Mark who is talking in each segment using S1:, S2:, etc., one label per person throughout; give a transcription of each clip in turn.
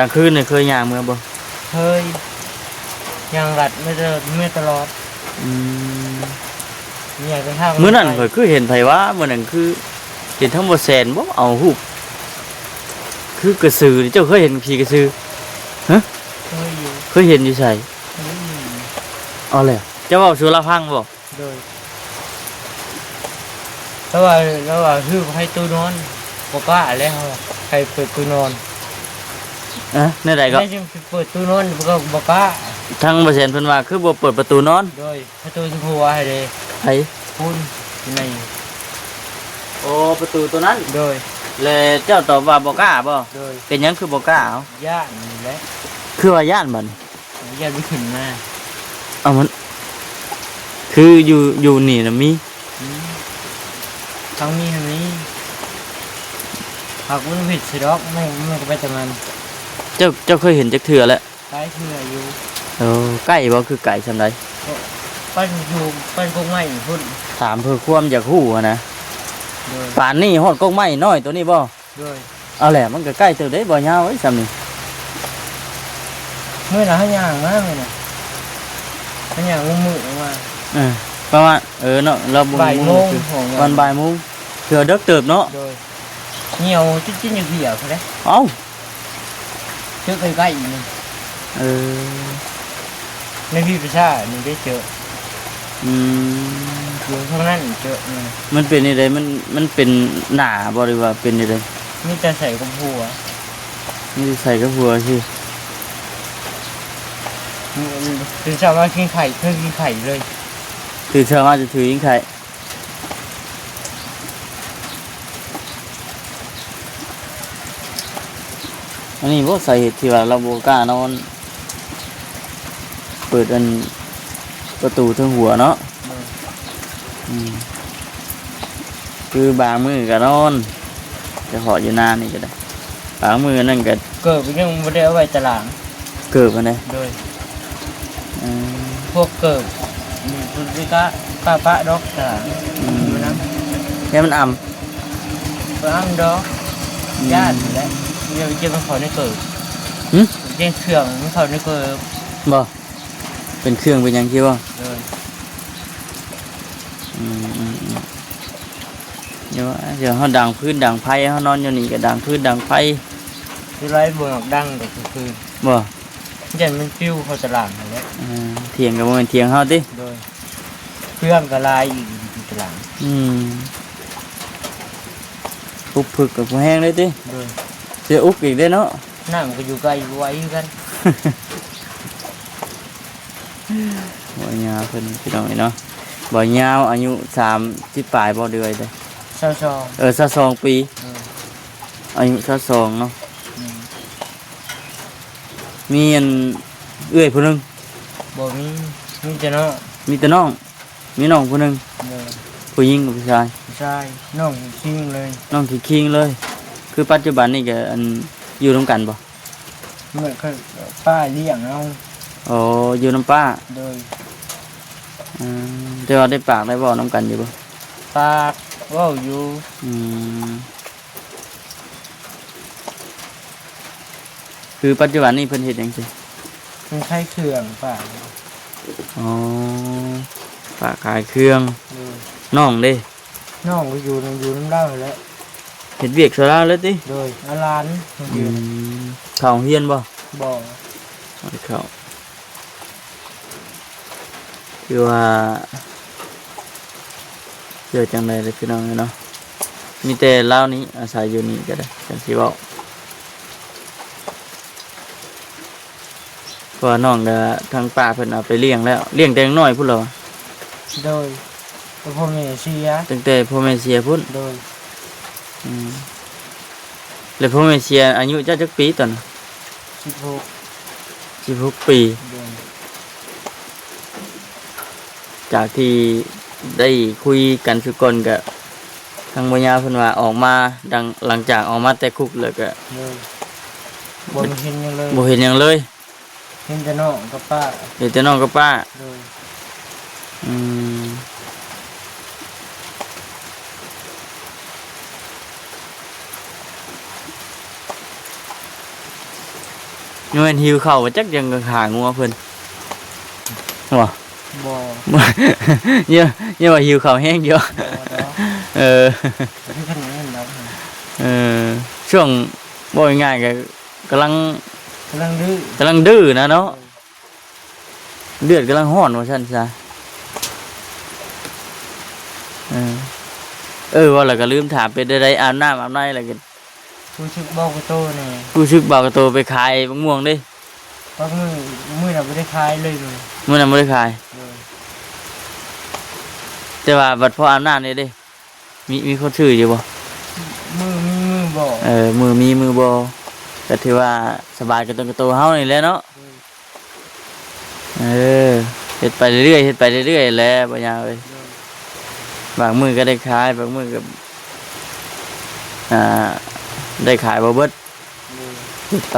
S1: ลางคืนนี่เคยย่างเมื่อบ่
S2: เคยยังรัดไม่ตลอด
S1: อืม
S2: เนี่ยเป็นทาง
S1: มื้อนั้นข่อยคือเห็นไผว่ามื้อนั้นคือเห็นทั้งบ่แสนบ่เอารูปคือกระสือนี่เจ้าเคยเห็นผีกระสือฮะ
S2: เคยอยู่
S1: เคยเห็นอยู่ไสเอาแล้วเจ้าเว้าสู่เราฟังบ่
S2: โดยแล้วว่าคือให้ตู้นอนบ่กล้าแล้วใครเปิดตู้นอน
S1: ในใดก็
S2: ไม่จึงเปิดตู้นอนก็บ่กล้า
S1: ทางบ่แสนเพิ่นว่าคือบ่เปิดประตูนอน
S2: โดยประตูหัวให้เด้
S1: ไผ
S2: คุณใน
S1: โอ้ประตูตัวนั้น
S2: โดย
S1: แล้วเจ้าตอบว่าบ่กล้าบ่
S2: โดย
S1: เป็นหยังคือบ่กล้าเอา
S2: ย่านนี่แหละ
S1: คือว่าย่านบ่นี่
S2: ย่านบ่ขึ้นมา
S1: เอามันคืออยู่นี่น่ะมี
S2: ทางนี้หากมันผิดสิดอกมันก็ไปแต่มัน
S1: เจ้าเคยเห็นจักเทื่อแล้ว
S2: ใกล้เทื่ออยู่
S1: ใกล้บ่คือไก่ซำใด
S2: ปั้นอยู่ปั้นกงไม้พุ่น
S1: ถามเพื่อความอยากฮู้นะป่านนี้ฮอดกงไม้น้อยตัวนี้บ่
S2: ด้วย
S1: เอาแหละมันก็ใกล้เติบได้บ่ยาวไว้ซำนี้
S2: เมื่อน่ะเฮาย่างมามื้อน่ะเฮาย่างมืดออกมา
S1: ประมาณเนาะเรา
S2: บ่ายโมง
S1: วันบ่ายโมงเถื่อดึกเติบเนาะ
S2: โดยเหี่ยวจิ๊ดๆเหี่ยวๆพุ่นเด้
S1: เอ้า
S2: เจอใกล้ๆอีกนึงในพี่ประชานี่ได้เจออยู่ข้างนั้นเจอ
S1: มันเป็นอะไรมันเป็นหนาบ่หรือว่าเป็นอะไร
S2: มีแต่ใส่กับหัว
S1: มีใส่กับหัวสิ
S2: ถึงเช้ามากินไข่เพิ่งกินไข่เลย
S1: ตื่นเช้ามาจะถือยิงไข่อันนี้บ่สาเหตุที่ว่าเราบ่กล้านอนเปิดอันประตูทางหัวเนาะคือบางมือก็นอนจะหออยู่นานนี่ก็ได้บางมือนั่นก็
S2: เกิดยังไม่ได้เอาไว้ตลาด
S1: เกิดมาได้
S2: โดยพวกเกิดมีคุณวิกะปะดอกตลาด
S1: แค่มันอ่
S2: ำดอกญาติและเดี๋ยวจะมาขอในเกิดเรื่องเครื่องมาขอในเกิด
S1: บ่เป็นเครื่องเป็นยังคิดว่าเดี๋ยวเขาดังพื้นดังไฟเขานอนอยู่นี่ก็ดังพื้นดังไฟ
S2: ที่ไรบนออกดังแต่คืน
S1: บ่
S2: ยันมันฟิวเขาตลาดอะไร
S1: เถียงกับมันเถียงเขาดิ
S2: โดยเครื่องกระลายอีกตลาด
S1: อุบผึกกับแห้งเลยดิ
S2: โดย
S1: เสียอุบอีกได้เนาะ
S2: นั่งก็อยู่ไกลไว้กัน
S1: บ่ยาวเพิ่นพี่น้องเนาะบ่ยาวอายุ30ปลายบ่เดือยเด้22ปีอายุ22เนาะมีอันเอื้อยผู้นึง
S2: บ่มีแต่น้อง
S1: มีแต่น้องมีน้องผู้นึงผู้หญิงกับผู้ชาย
S2: น้องคิงเลย
S1: น้องคิงเลยคือปัจจุบันนี่ก็อันอยู่ร่วมกันบ่
S2: เมื่อคือป้าเลี้ยงเอา
S1: อยู่น้ำป้า
S2: โดย
S1: จะได้ปากได้บ่น้ำกันอยู่บ่
S2: ปากว่าอยู่
S1: คือปัจจุบันนี้เพิ่นเฮ็ดหยังซี่
S2: มันขายเครื่องป้า
S1: ป้าขายเครื่องน้องเด้
S2: น้องก็อยู่น้ำเล่าแล้ว
S1: เฮ็ดเวียกซะแล้วเลยติ
S2: โดยร้าน
S1: เข้าเฮียนบ่เข้าคือว่าเจอจังได๋เลยพี่น้องเนาะมีแต่ลาวนี้อาศัยอยู่นี่ก็ได้จังสิเว้าเพราะน้องก็ทางป้าเพิ่นเอาไปเลี้ยงแล้วเลี้ยงแต่น้อยพุ่นเหรอ
S2: โดยพ่อแม่เสีย
S1: ตั้งแต่พ่อแม่เสียพุ่น
S2: โดย
S1: แล้วพ่อแม่เสียอายุจักปีตอน16ปีจากที่ได้คุยกันสุกลกับทางปัญญาเพิ่นว่าออกมาหลังจากออกมาแต่คุกแล้วก็
S2: บ่เห็นหยังเลยเห็นแต่น้องกับป้า
S1: ยังเป็นหิวข้าวว่าจักยังขางัวเพิ่นบ่
S2: บ่
S1: เนี่ยว่าหิวข้าวแห้งเยอะ
S2: บ่ดอก
S1: เออ
S2: ที่ขนาดนั้นดอก
S1: เออช่วงบ่ง่ายๆก็กำลัง
S2: กำลังดื้อก
S1: ำลังดื้อนะเนาะเลือดกำลังร้อนว่าซั่นซะว่าแล้วก็ลืมถามเป็นได้อาบน้ำอาบในแล้วก็
S2: ผู้ชึกบอกกับโตนี่
S1: ผู้ชึกบ่าวกระโตไปขายมะม่วงเด้
S2: บางมื้อน่ะบ่ได้ขายเลยมื้อ
S1: มื้อนั้นบ่ได้ขาย
S2: เลย
S1: แต่ว่าบัดพออาบน้ำนี่เด้มีคนซื้ออยู่บ่
S2: มือมีมือบ่
S1: มือมีมือบ่ก็ถือว่าสบายกับตัวเฮานี่แหละเนาะเฮ็ดไปเรื่อยๆเฮ็ดไปเรื่อยๆแหละบ่ยาวเอ้ยบางมื้อก็ได้ขายบางมื้อก็ได้ขายบ่เบิดเฮ็ดไป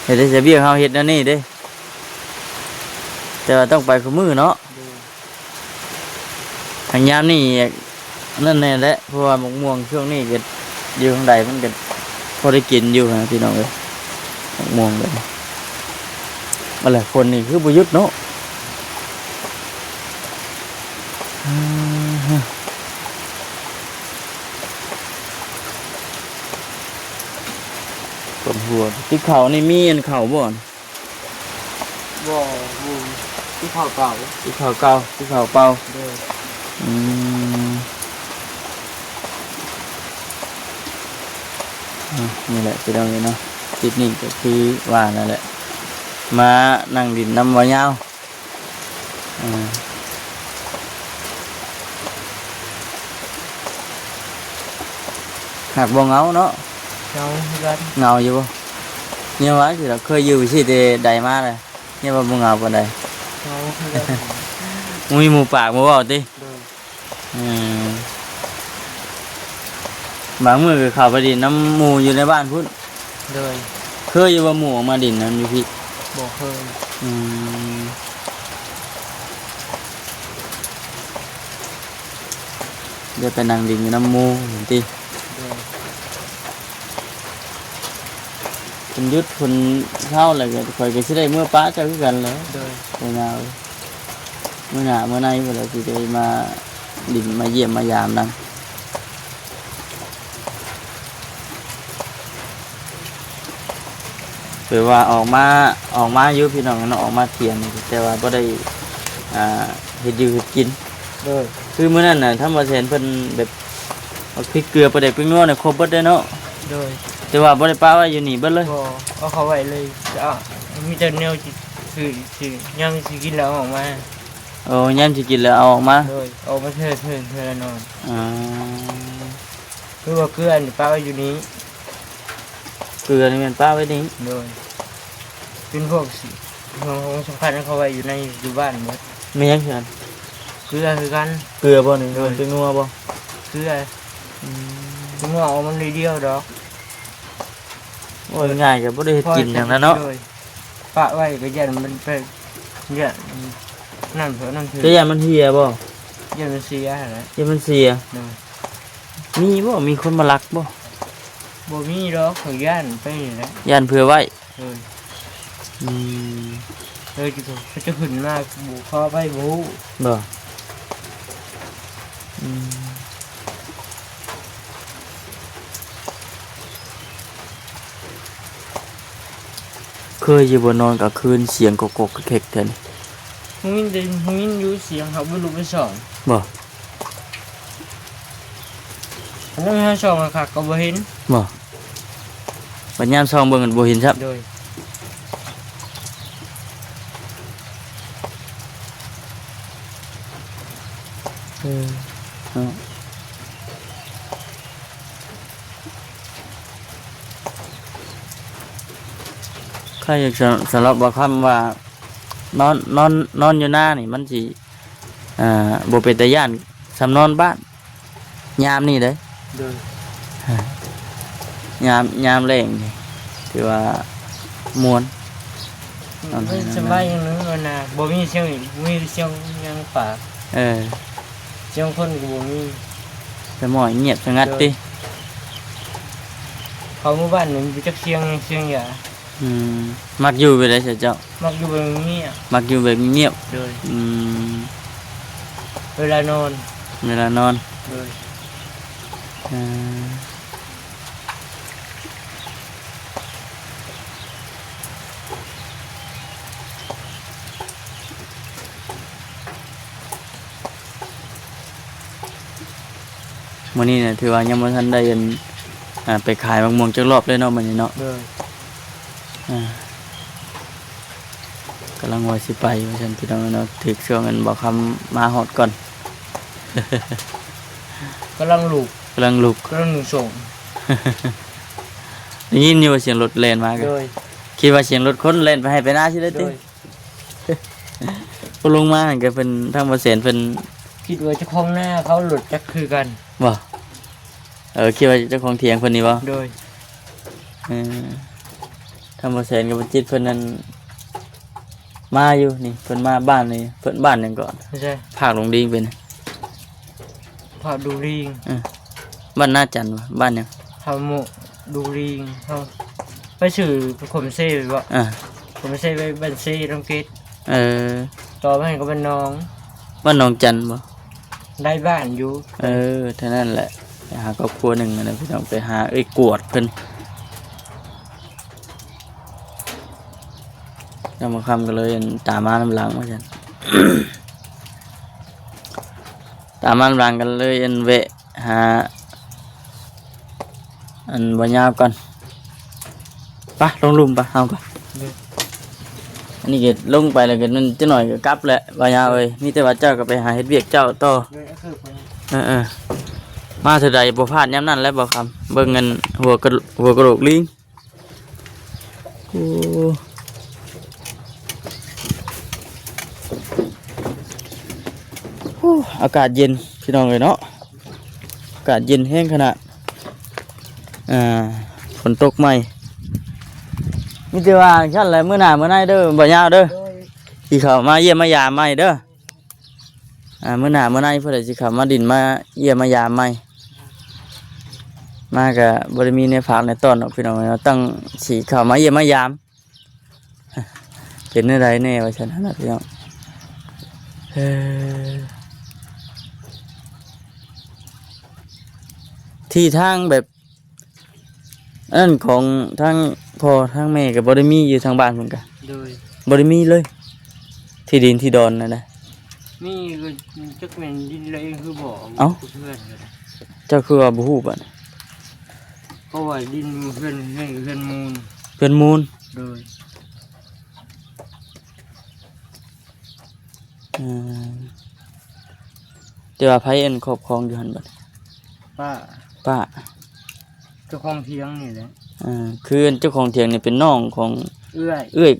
S1: เฮ็ดได้จะเบี้ยเฮาเฮ็ดนั่นนี่เด้แต่ว่าต้องไปคุมื้อเนาะทางยามนี่นั่นแน่แหละเพราะว่ามะม่วงช่วงนี้ก็อยู่ข้างใดมันก็พอได้กินอยู่นะพี่น้องเอ้ยมะม่วงเลยมาแหละคนนี่คือบ่หยุดเนาะปวดหัวที่เขานี่มีอันเขาบ่อน
S2: บ่บูที่เขาเก่า
S1: ที่เขาเก่าที่เขาเป่า
S2: เด้อ
S1: อืมนี่แหละพี่น้องเนาะติดนี่ก็คือว่านั่นแหละมานั่งดินน้ำวายาวหากบ่เหงาเนาะ
S2: เงาคือกัน
S1: เหงาอยู่บ่เนี่ยว่าสิเราเคยอยู่ที่ใดมาเลยเนี่ยว่าบ่เหงาปานใด
S2: เงาคือกัน
S1: มีหมู่ปากบ่เว้าติ
S2: เด้อ
S1: อืมบางมื้อก็เข้าไปดินน้ำหมู่อยู่ในบ้านพุ่น
S2: เด้อ
S1: เคยอยู่ว่าหมู่ออกมาดินน้ำอยู่พี่
S2: บ่เคย
S1: อืมเดี๋ยวไปนั่งดินอยู่น้ำหมู่เห็นติ
S2: เด้อ
S1: คุณยุทธคุณเข้าอะไรกันคอยก็สิได้เมื่อป้าเจ้าคือกันแหล้ว
S2: เด้อ
S1: เป็นยาวเมื่อหน้าเมื่อในเวลาสิได้มาดินมาเยี่ยมมายามนั่นเผื่อว่าออกมาอยู่พี่น้องเนาะออกมาเที่ยงแต่ว่าบ่ได้เฮ็ดอยู่เฮ็ดกิน
S2: เด้อ
S1: คือมื้อนั้นน่ะถ้ามาเห็นเพิ่นแบบเอาพริกเกลือปลาแดกพริกนัวน่ะครบเบิดได้เนาะ
S2: เด้อ
S1: แต่ว่าบ่ได้ป้าไว้อยู่นี่เบิดเลย
S2: บ่เอาเขาไว้เลยจะมีแต่แนวสิยังสิกินแล้วออกมา
S1: โอ้ยามสิกินแล้วเอาออกมา
S2: เด้อเอามาเทื่อละนอน
S1: อ่า
S2: คือว่าเกลือนี่ป้าไว้อยู่นี้
S1: เกลือนี่แม่นป้าไว้นี่
S2: เด้อเป็นพวกสิของสำคัญเขาไว้อยู่ในอยู่บ้านหมด
S1: มีหยังซั่น
S2: เกลือคือกัน
S1: เกลือบ่นี่มันเป็นนัวบ่
S2: เกลือผมว่าเอามันเดียวดอก
S1: โอ้ยง่ายก็บ่ได้เฮ็ดกินหยังนั้นเนาะ
S2: ปะไว้ก็ยันมันเป็นยันนั่นเถอะนั่นถือ
S1: แต่ยามมันเหี่ยบ่
S2: ยันมันเสียอะไร
S1: ยามมันเสีย
S2: เนาะ
S1: มีคนมาลักบ่
S2: บ่มีดอกของยันไปนี่แหละ
S1: ย่านเผื่อไว้
S2: เออ
S1: อืม
S2: เขาจะขึ้นมากบุคอไปบู
S1: บ่อืมเคยอยู่บ่นอนกลางคืนเสียงกกๆแขกๆแท้นี่
S2: มึงยินได้มึงยินอยู่เสียงเขาบ่รู้ไปสอน
S1: บ่
S2: อันนั้นให้สอนคักก็บ่เห็น
S1: บ่บัดยามซองเบิ่งกันบ่เห็นครับ
S2: โดย
S1: ใครอยากสำหรับว่าคำว่านอนอยู่หน้านี่มันสิบ่เป็นตาย่านสำนอนบ้านยามนี่เด้
S2: โดย
S1: ยามแรงนี่ถือว่าม่วน
S2: ไม่สบายอย่างนึงว่านะบ่มีเสียงมีเสียงยังปาก เสียงคนก็บ่มี
S1: แต่หมอยเงียบสงัดติ
S2: เขาหมู่บ้านนี่มีจักเสียงหยา
S1: อืมมักอยู่ไปได้เสียเจ้า
S2: มักอยู่แบบนี้
S1: มักอยู่แบบเงียบ
S2: เลย
S1: อืม
S2: เวลานอน
S1: เวลานอน
S2: เลย
S1: อ่ามื้อนี้เนี่ยถือว่ายังบ่ทันได้อันไปขายมะม่วงจักรอบเลยเนาะมื้อนี้เนาะ
S2: เลย
S1: อ่า กำลังว่าสิไปว่าฉันพี่น้องเนาะถึกช่วงนั้นบอกคำมาฮอดก่อน
S2: กำลังลูก
S1: กำลังลุก
S2: กำลังหนูส่ง
S1: ได้ยินอยู่ว่าเสียงรถแล่นมากัน
S2: เลย
S1: คิดว่าเสียงรถคนแล่นไปให้ไปหน้าสิได้
S2: เล
S1: ติ
S2: ย
S1: พอลงมาหั่นก็เพิ่นทางบ่เสียนเพิ่น
S2: คิดว่าเจะคล้าของหน้าเขาหลุดจักคือกัน
S1: บ่คิดว่าเจ้าของเถียงเพิ่นนี่บ่
S2: โดย
S1: เออทางบ่เสียนกับบ่จิตเพิ่นนั้นมาอยู่นี่เพิ่นมาบ้านนี่เพิ่นบ้านหยังก่อน
S2: ไม่ใช่
S1: ภาคลงดิงเป็น
S2: พาดูริง
S1: บ้านนาจันทร์บ่บ้านหยัง
S2: พาโมดูริงเขาไปสื่อขมเซ่ไปบ่
S1: อ่า
S2: ขมเซ่ไปบันเซ่ต้องเกต
S1: เออ
S2: ต่อไปก็เป็นน้อง
S1: บ้านหนองจันทร์บ่
S2: ได้บ้านอยู่
S1: เท่านั้นแหละไปหาครอบครัวหนึ่งนะพี่น้องไปหากวดเพิ่นแล้วมาคำกันเลยอันตามมาลำหลังว่าจัน ตามมาลำหลังกันเลยอันเวะหาอันบ่ยาวก่อนไปะลงหลุมปะเอาปะอันนี้เกิดลงไปแล้วเกิดมันจะหน่อยก็กลับแหละบ่ยาวเอ้ยมีแต่ว่าเจ้าก็ไปหาเฮ็ดเวียกเจ้าต่อ
S2: เลยก็คือคน
S1: มาเท่าใดบ่พลาดย้ำนั่นแหล้วบ่คำเบิ่งเงินหัวกระโหลกลิงโอ้โหอากาศเย็นพี่น้องเลยเนาะอากาศเย็นแห้งขนาดฝนตกใหม่มีแต่ว่าขั้นอะไรมื้อหน้ามื้อไหนเด้อบ่ยาวเด้อ
S2: โดย
S1: สิเข้ามาเยี่ยมมายามใหม่เด้อมื้อหน้ามื้อไหนเพิ่นได้สิเข้ามาดินมาเยี่ยมมายามใหม่มาก็บ่ได้มีในฝากในต้อนหรอกพี่น้องเราต้องสิเข้ามาเยี่ยมมายามเป็นจังไดแน่ว่าซั่นน่ะพี่น้องที่ทางแบบอันนั้นของทางพ่อทางแม่ก็บ่ได้มีอยู่ทางบ้านเพิ่นก็
S2: โดย
S1: บ่ได้มีเลย ที่ดินที่ดอนนั่นนะ
S2: นี่ก็จักแม่นดินเลยคือบ่
S1: เอ้า
S2: เพื่อนเลย
S1: เจ้าคือว่าบ่ฮู้บัด
S2: เพราะว่าดินเพื่อนมูล
S1: เพิ่นมูล
S2: โดย
S1: แต่ว่าไผเอ็นครอบครองอยู่หั่นบัด
S2: ป้า
S1: ป้า
S2: เจ้าของเทียงนี่แหละ
S1: คือเจ้าของเถียงนี่เป็นน้องของ
S2: เอื้อย
S1: เอื้อย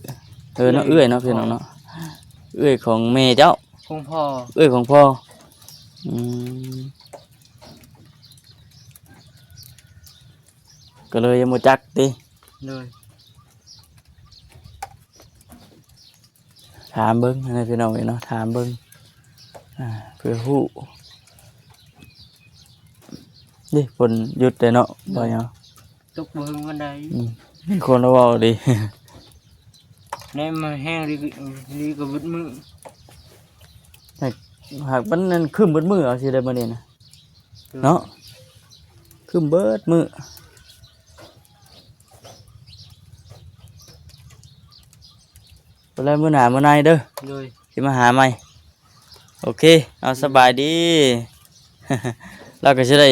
S1: เนาะเอื้อยเนาะพี่น้องเนาะเอื้อยของแม่เจ้า
S2: คงพ่อ
S1: เอื้อยของพ่ออืมก็เลยยังบ่จักติ
S2: โดย
S1: ถามเบิ่งให้พี่น้องเนาะถามเบิ่งเพื่อฮู้ดิฝนหยุดได้เนาะบ่หยัง
S2: ตกเบิ่งกันได้
S1: มีคนเว้าดี
S2: ในมาแห้งดีก็บึดมือ
S1: หากมันนั่นครึ้มเบิดมื้อเอาสิได้มื้อนี้นะเนาะครึ้มเบิดมื้อไปแล้วมื้อหน้ามื้อในเด้อ
S2: โดย
S1: สิมาหาใหม่โอเคเอาสบายดี เราก็สิได้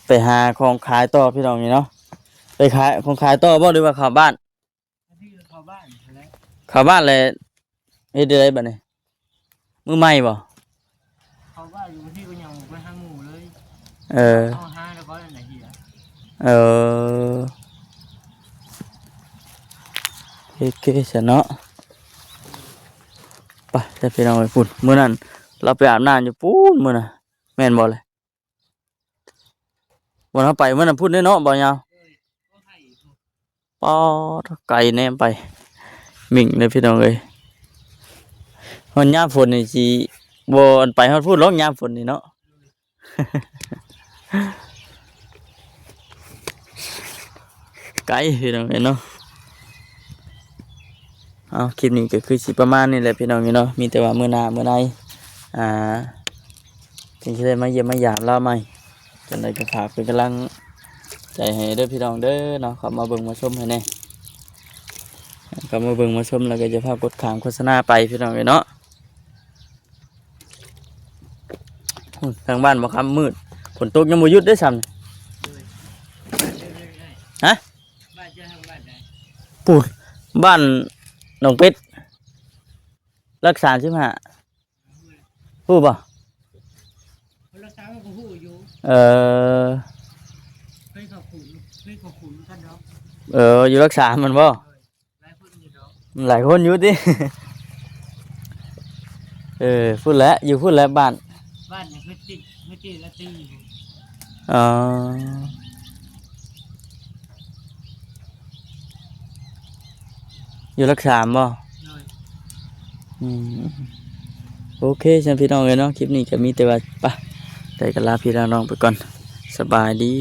S1: ไปหาของขายต่อพี่น้องนี่เนาะไปขายของขายต่อบ่หรือว่าเข้าบ้าน
S2: ที่เข้าบ้านแล้ว
S1: เข้าบ้านเลยเฮ็ดได้บัดนี้มื้อใหม่บ่
S2: เข้าบ้านอยู่ที่ก็ยังไปหาหมู่เลย
S1: เออ
S2: เอาหาแล้วก็ไหนเหี้ย
S1: เออโอเคซะเนาะไปแต่พี่น้องไปพุ่นมื้อนั้นเราไปอาบน้ำอยู่ปูนมื้อน่ะแม่นบ่เลยวันเราไปมื้อนั้นพุ่นได้เนาะบ่ยาวปอดไกลแนมไปมิ่งเลยพี่น้องเอ้ยฮอดยามฝนนี่สิบ่อันไปฮอดพุ่นหรอกยามฝนนี่เนาะ ไ กลพี่น้องเนาะเอาคลิปนี้ก็คือสิประมาณนี้แหละพี่น้องเนาะมีแต่ว่ามื้อหน้ามื้อใดจึงจะได้มาเยี่ยมมาหยามเราใหม่จนได้ก็ฝากเป็นกำลังใจให้เด้อพี่น้องเด้อเนาะเข้ามาเบิ่งมาชมให้แน่เข้ามาเบิ่งมาชมแล้วก็จะพากดขามโฆษณาไปพี่น้องเนาะทางบ้านบ่ค่ำมืดฝนตกยังบ่หยุดเด้อซ้ำฮะ
S2: บ้านเจ้าทางบ้านไหน
S1: ปูดบ้านหนองเป็ดรักษาใช่ไหมฮะพูดป่ะ
S2: คนละสามก็หูอยู่
S1: เออ
S2: เฮ้ยเขาขุนท่านเนาะ
S1: อยู่รักษามันป่ะ
S2: หลายคนอยู่เนาะ
S1: หลายคนอยู่ดิ พูดแล้วอยู่พูดแล้วบ้าน
S2: บ้านเนี่ยไม่ติดละตีอยู่
S1: เอออยู่รักษาป่ะ
S2: เลย
S1: โอเคฉันพี่น้องเลยเนาะคลิปนี้ก็มีแต่ว่าไปแต่ก็ลาพี่น้องไปก่อนสบายดี